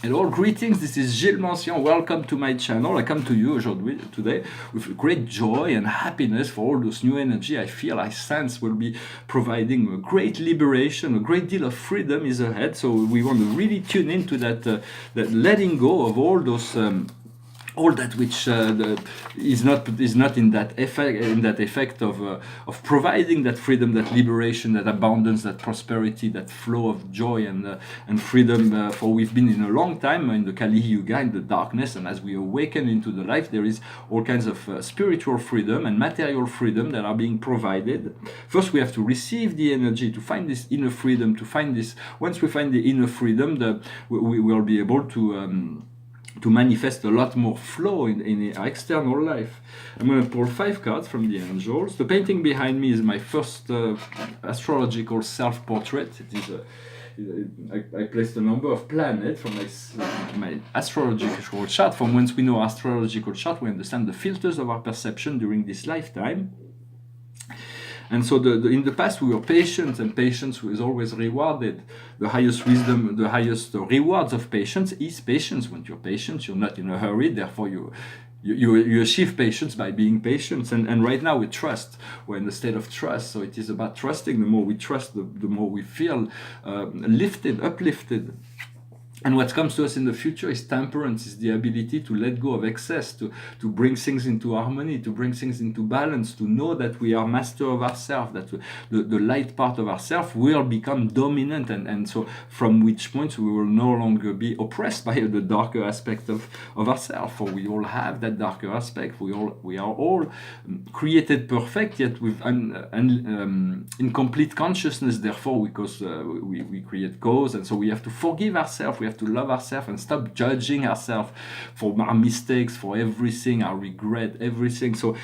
Hello, greetings, this is Gilles Mencion. Welcome to my channel. I come to you today with great joy and happiness for all those new energy I feel, I sense will be providing a great liberation, a great deal of freedom is ahead. So we want to really tune into that letting go of all that which is not in that effect of providing that freedom, that liberation, that abundance, that prosperity, that flow of joy and freedom. For we've been in a long time in the Kali Yuga, in the darkness, and as we awaken into the light, there is all kinds of spiritual freedom and material freedom that are being provided. First, we have to receive the energy to find this inner freedom. To find this, once we find the inner freedom, we will be able to manifest a lot more flow in our external life. I'm going to pull 5 cards from the angels. The painting behind me is my first astrological self-portrait. It is I placed a number of planets from my astrological chart. From whence we know astrological chart, we understand the filters of our perception during this lifetime. And so in the past we were patient, and patience is always rewarded. The highest wisdom, the highest rewards of patience is patience. When you're patient, you're not in a hurry, therefore you achieve patience by being patient. And right now we trust. We're in the state of trust. So it is about trusting. The more we trust, the more we feel uplifted. And what comes to us in the future is temperance, is the ability to let go of excess, to bring things into harmony, to bring things into balance, to know that we are master of ourselves, that the light part of ourselves will become dominant, and so from which point we will no longer be oppressed by the darker aspect of ourselves. For we all have that darker aspect. We are all created perfect, yet with incomplete consciousness, therefore, because we create cause, and so we have to forgive ourselves. We have to love ourselves and stop judging ourselves for our mistakes, for everything, our regret, everything. So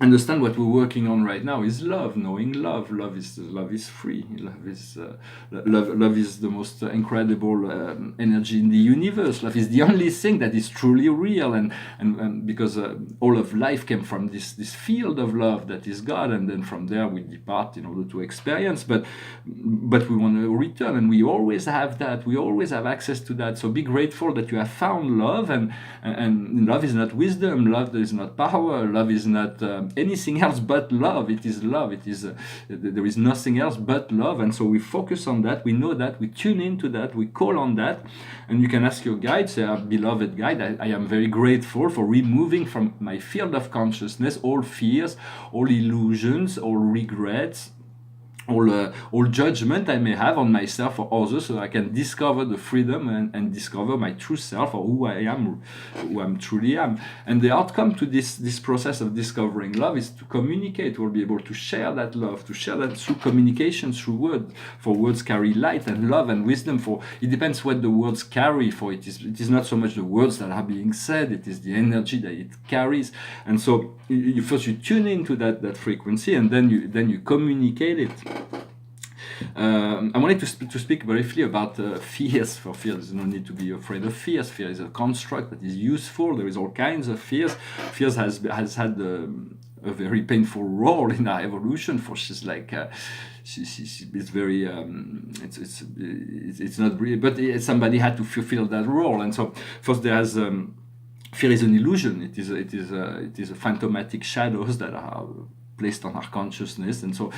understand what we're working on right now is love, knowing love. Love is free. Love is the most incredible energy in the universe. Love is the only thing that is truly real, and because all of life came from this field of love that is God, and then from there we depart in order to experience. But we want to return, and we always have that. We always have access to that. So be grateful that you have found love, and love is not wisdom. Love is not power. Love is not anything else but love. It is love. It is there is nothing else but love. And so we focus on that. We know that. We tune into that. We call on that. And you can ask your guide, say, beloved guide, I am very grateful for removing from my field of consciousness all fears, all illusions, all regrets, all judgment I may have on myself or others, so I can discover the freedom and discover my true self, or who I am, who I truly am. And the outcome to this process of discovering love is to communicate. We'll be able to share that love, to share that through communication, through words. For words carry light and love and wisdom. For it depends what the words carry. For it is not so much the words that are being said, it is the energy that it carries. And so first you tune into that frequency, and then you communicate it. I wanted to speak briefly about fears. For fear, there's no need to be afraid of fears. Fear is a construct that is useful. There is all kinds of fears. Fears has had a very painful role in our evolution. For she's like it's very it's not really, but somebody had to fulfill that role. And so first there has fear is an illusion. It is a phantomatic shadows that are placed on our consciousness. And so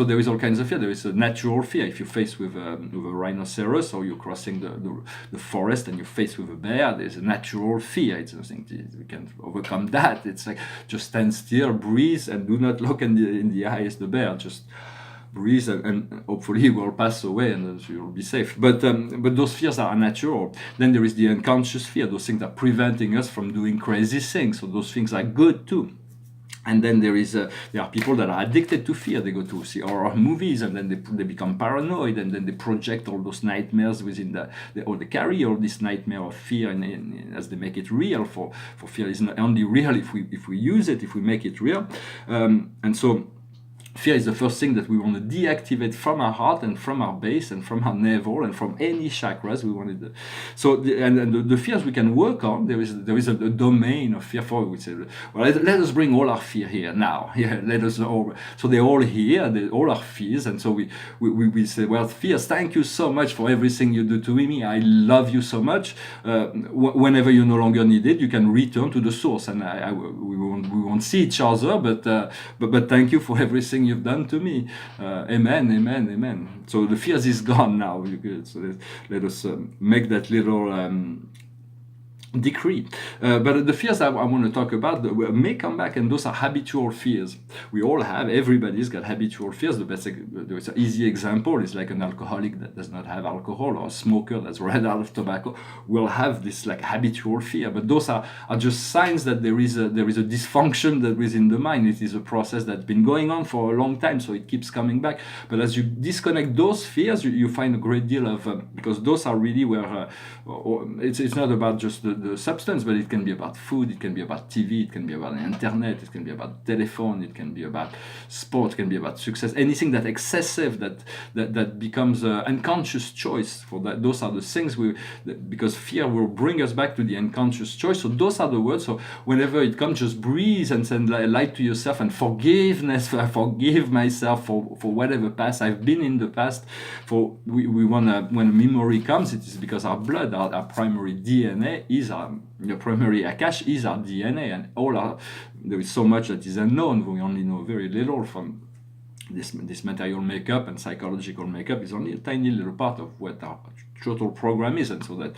there is all kinds of fear. There is a natural fear. If you're faced with a rhinoceros, or you're crossing the forest and you're faced with a bear, there's a natural fear. It's something we can overcome that. It's like, just stand still, breathe, and do not look in the eyes the bear. Just breathe, and hopefully he will pass away, and you'll be safe. But those fears are natural. Then there is the unconscious fear. Those things are preventing us from doing crazy things. So those things are good too. And then there are people that are addicted to fear. They go to see horror movies, and then they become paranoid, and then they project all those nightmares within or they carry all this nightmare of fear, as they make it real. For fear is not only real if we use it, if we make it real. And so Fear is the first thing that we want to deactivate from our heart and from our base and from our navel and from any chakras we wanted. So the fears we can work on. There is a domain of fear for. We say, well, let us bring all our fear here now. Yeah, let us all. So they're all here. All our fears, and so we say, well, fears, thank you so much for everything you do to me. I love you so much. Whenever you no longer need it, you can return to the source, and we won't see each other, but thank you for everything you've done to me. Amen, amen, amen. So the fears is gone now. So let us make that little decree. But the fears I want to talk about may come back, and those are habitual fears. We all have, everybody's got habitual fears. The easy example is like an alcoholic that does not have alcohol, or a smoker that's run out of tobacco will have this like habitual fear. But those are just signs that there is a dysfunction that is in the mind. It is a process that's been going on for a long time, so it keeps coming back. But as you disconnect those fears, you find a great deal of because those are really where it's not about just the substance, but it can be about food, it can be about TV, it can be about the internet, it can be about telephone, it can be about sport, it can be about success, anything that excessive that becomes an unconscious choice. For that, those are the things because fear will bring us back to the unconscious choice. So those are the words. So whenever it comes, just breathe and send light to yourself and forgiveness. I forgive myself for whatever past I've been in the past. For we wanna, when memory comes, it is because our blood, our primary DNA is the primary Akash is our DNA, and there is so much that is unknown. We only know very little from this material makeup, and psychological makeup is only a tiny little part of what our total program is, and so that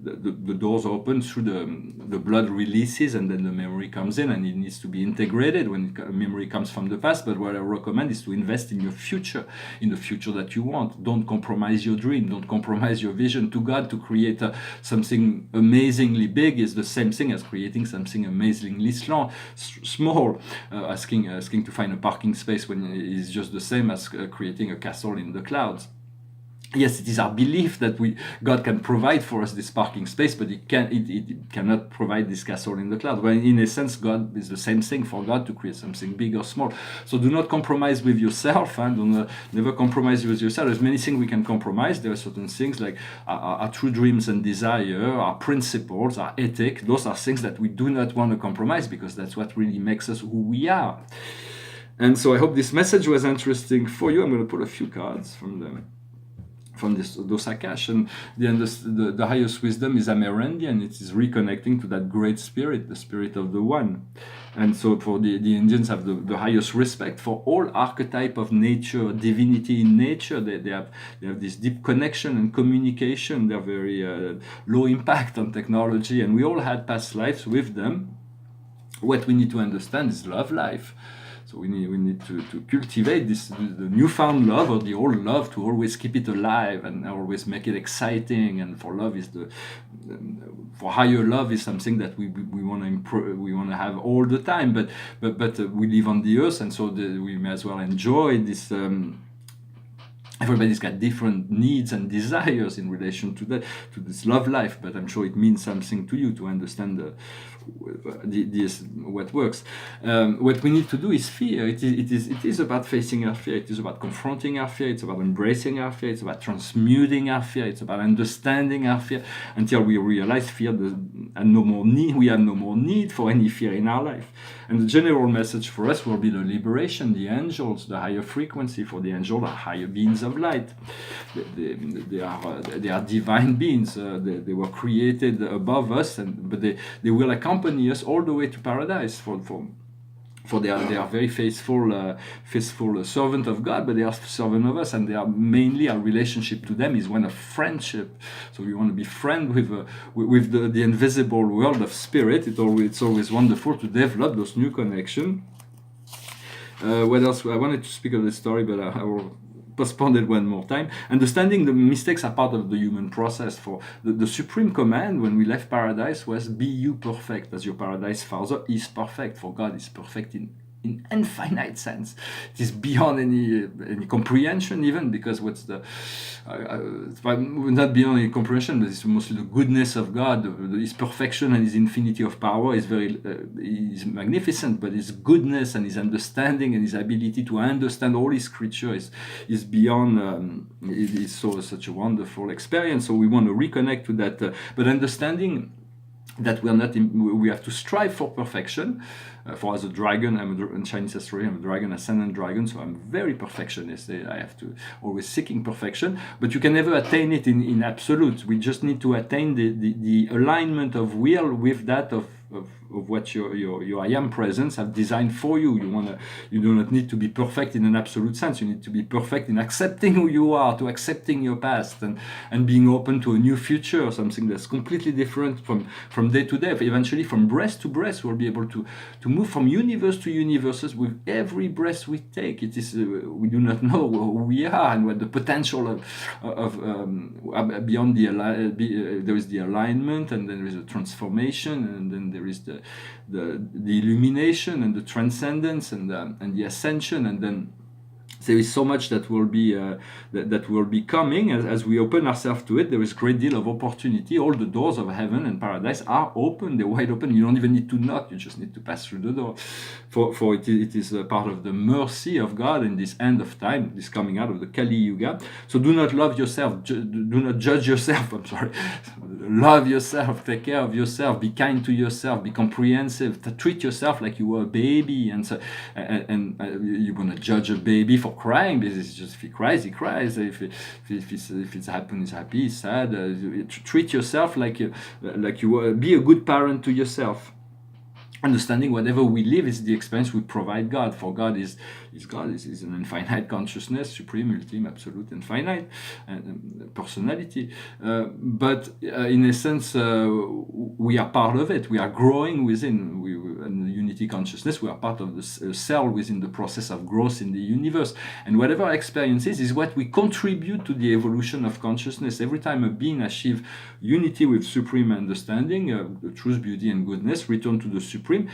the doors open through the blood releases, and then the memory comes in, and it needs to be integrated when memory comes from the past. But what I recommend is to invest in your future, in the future that you want. Don't compromise your dream, don't compromise your vision to God. To create something amazingly big is the same thing as creating something amazingly small. Asking to find a parking space when it is just the same as creating a castle in the clouds. Yes, it is our belief that God can provide for us this parking space, but it cannot provide this castle in the cloud. Well, in a sense, God is the same thing for God to create something big or small. So do not compromise with yourself, and never compromise with yourself. There's many things we can compromise. There are certain things like our true dreams and desire, our principles, our ethic. Those are things that we do not want to compromise, because that's what really makes us who we are. And so I hope this message was interesting for you. I'm going to pull a few cards from those Akash, and the highest wisdom is Amerendian. It is reconnecting to that great spirit, the spirit of the one. And so for the Indians have the highest respect for all archetype of nature, divinity in nature. They have this deep connection and communication. They're very low impact on technology, and we all had past lives with them. What we need to understand is love life. So we need to cultivate the newfound love, or the old love, to always keep it alive and always make it exciting. And for love for higher love is something that we want to improve, we want to have all the time. But we live on the earth, and so we may as well enjoy this. Everybody's got different needs and desires in relation to this love life, but I'm sure it means something to you to understand what works. What we need to do is fear. It is about facing our fear. It is about confronting our fear. It's about embracing our fear. It's about transmuting our fear. It's about understanding our fear until we realize fear and no more need. We have no more need for any fear in our life. And the general message for us will be the liberation, the angels, the higher frequency. For the angels are higher beings of light. They are divine beings. They were created above us, but they will accompany us all the way to paradise. For they are very faithful servant of God, but they are servant of us, and they are mainly, our relationship to them is one of friendship. So we want to be friend with the invisible world of spirit. It's always wonderful to develop those new connections. What else? I wanted to speak of this story, but I will postpone it one more time. Understanding the mistakes are part of the human process. For the supreme command when we left paradise was, be you perfect as your paradise father is perfect. For God is perfect in in infinite sense. It is beyond any comprehension even, because what's the not beyond any comprehension, but it's mostly the goodness of God, his perfection and his infinity of power is very is magnificent, but his goodness and his understanding and his ability to understand all his creature is beyond. It is such a wonderful experience. So we want to reconnect to that, but understanding that we have to strive for perfection. For as a dragon, in Chinese astrology, I'm a dragon, ascendant dragon, so I'm very perfectionist. I have to always seeking perfection, but you can never attain it in absolute. We just need to attain the alignment of will with that of what your I am presence have designed for you. You do not need to be perfect in an absolute sense. You need to be perfect in accepting who you are, to accepting your past, and being open to a new future, something that's completely different from day to day. Eventually, from breath to breath, we'll be able to move from universe to universes with every breath we take. It is we do not know who we are and what the potential of beyond there is the alignment, and then there is a transformation, and then there is the illumination and the transcendence and the ascension, and then there is so much that will be that will be coming as we open ourselves to it. There is a great deal of opportunity. All the doors of heaven and paradise are open. They're wide open. You don't even need to knock. You just need to pass through the door. For it is a part of the mercy of God in this end of time, this coming out of the Kali Yuga. So do not love yourself. Do not judge yourself. I'm sorry. Love yourself. Take care of yourself. Be kind to yourself. Be comprehensive. Treat yourself like you were a baby. And you want to judge a baby for crying, because it's just, if he cries, he cries. If it's happy, he's happy. He's sad. Treat yourself like you be a good parent to yourself. Understanding whatever we live is the experience we provide God. For God is an infinite consciousness, supreme, ultimate, absolute, infinite personality. But in essence, we are part of it. We are growing within. In the unity consciousness, we are part of the cell within the process of growth in the universe. And whatever experience is what we contribute to the evolution of consciousness. Every time a being achieves unity with supreme understanding, truth, beauty, and goodness, return to the supreme.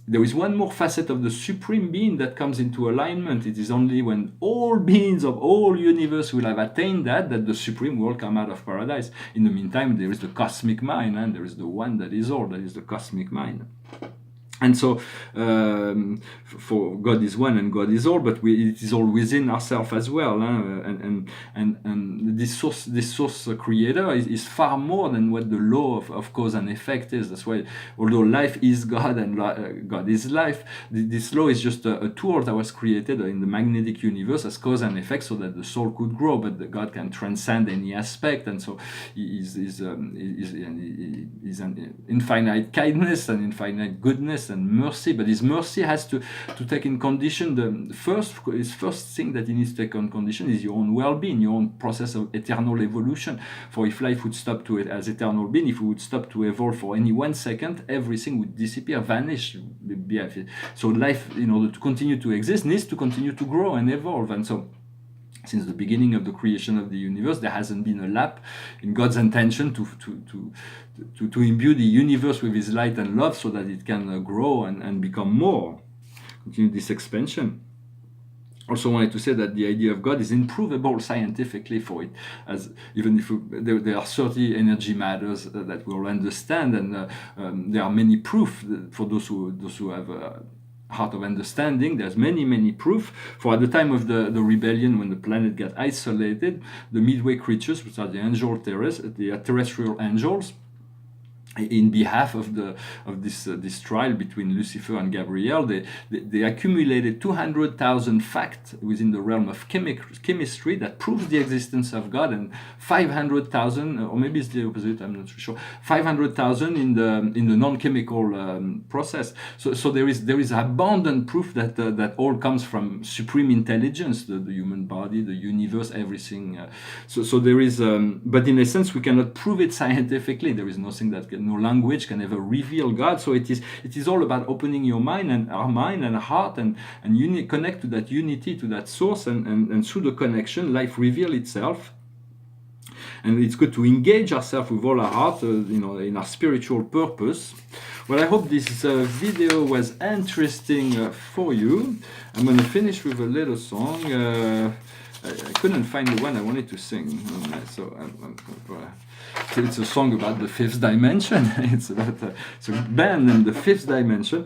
There is one more facet of the supreme being that comes into alignment. It is only when all beings of all universe will have attained that the supreme will come out of paradise. In the meantime, there is the cosmic mind, and there is the one that is all, that is the cosmic mind. And so, for God is one and God is all, but it is all within ourselves as well. And this source creator is far more than what the law of cause and effect is. That's why, although life is God and God is life, this law is just a tool that was created in the magnetic universe as cause and effect, so that the soul could grow. But the God can transcend any aspect, and so is an infinite kindness and infinite goodness and mercy. But his mercy has to take in condition his first thing that he needs to take on condition is your own well-being, your own process of eternal evolution. For if life would stop to it as eternal being, if we would stop to evolve for any 1 second, everything would disappear, vanish. So life, in order to continue to exist, needs to continue to grow and evolve. And so since the beginning of the creation of the universe, there hasn't been a lap in God's intention to imbue the universe with his light and love, so that it can grow and become more. Continue this expansion. Also wanted to say that the idea of God is improvable scientifically for it, as even if there are 30 energy matters that we'll understand, and there are many proof for those who have heart of understanding. There's many proof. For at the time of the rebellion, when the planet got isolated, the midway creatures, which are the terrestrial angels, in behalf of this trial between Lucifer and Gabriel, they accumulated 200,000 facts within the realm of chemistry that proves the existence of God, and 500,000, or maybe it's the opposite, I'm not sure, 500,000 in the non-chemical process. So there is abundant proof that all comes from supreme intelligence, the human body, the universe, everything. So there is, but in a sense, we cannot prove it scientifically. There is nothing no language can ever reveal God. So it is all about opening your mind and our mind and heart and connect to that unity, to that source, and through the connection, life reveals itself. And it's good to engage ourselves with all our heart, in our spiritual purpose. Well, I hope this video was interesting for you. I'm going to finish with a little song. I couldn't find the one I wanted to sing, so it's a song about the fifth dimension. It's about it's a band named the Fifth Dimension.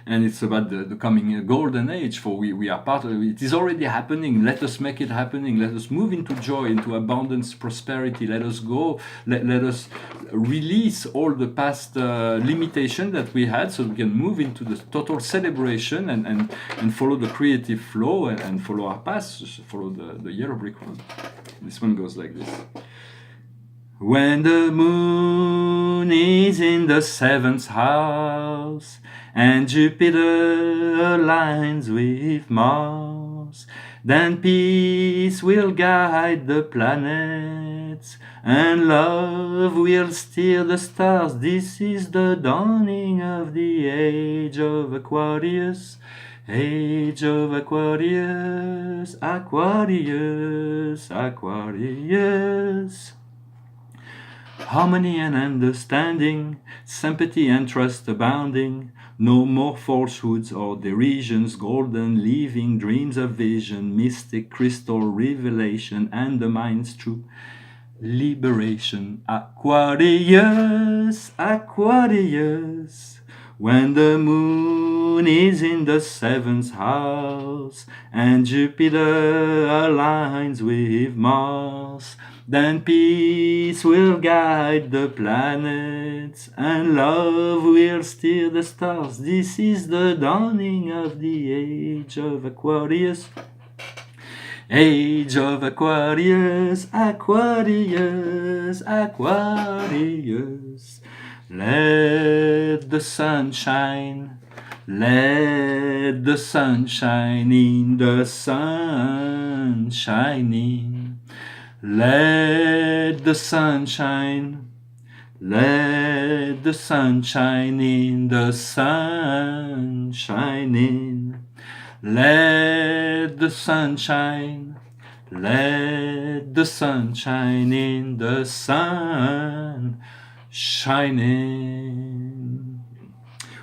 And it's about the coming golden age, for we are part of it. It is already happening. Let us make it happening. Let us move into joy, into abundance, prosperity. Let us go. Let us release all the past limitation that we had, so we can move into the total celebration and follow the creative flow and follow our path, follow the yellow brick road. This one goes like this. When the moon is in the seventh house and Jupiter aligns with Mars, then peace will guide the planets and love will steer the stars. This is the dawning of the age of Aquarius. Age of Aquarius, Aquarius, Aquarius. Harmony and understanding, sympathy and trust abounding, no more falsehoods or derisions, golden living dreams of vision, mystic crystal revelation, and the mind's true liberation. Aquarius, Aquarius, when the moon is in the seventh house and Jupiter aligns with Mars, then peace will guide the planets and love will steer the stars. This is the dawning of the age of Aquarius. Age of Aquarius, Aquarius, Aquarius. Let the sun shine, let the sun shine in the sun shining. Let the sun shine, let the sun shine in the sun shining. Let the sun shine, let the sun shine in the sun shining.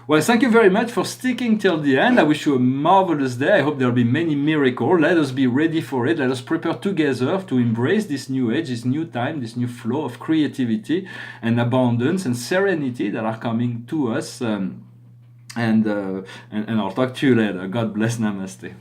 Well, thank you very much for sticking till the end. I wish you a marvelous day. I hope there will be many miracles. Let us be ready for it. Let us prepare together to embrace this new age, this new time, this new flow of creativity and abundance and serenity that are coming to us. And I'll talk to you later. God bless. Namaste.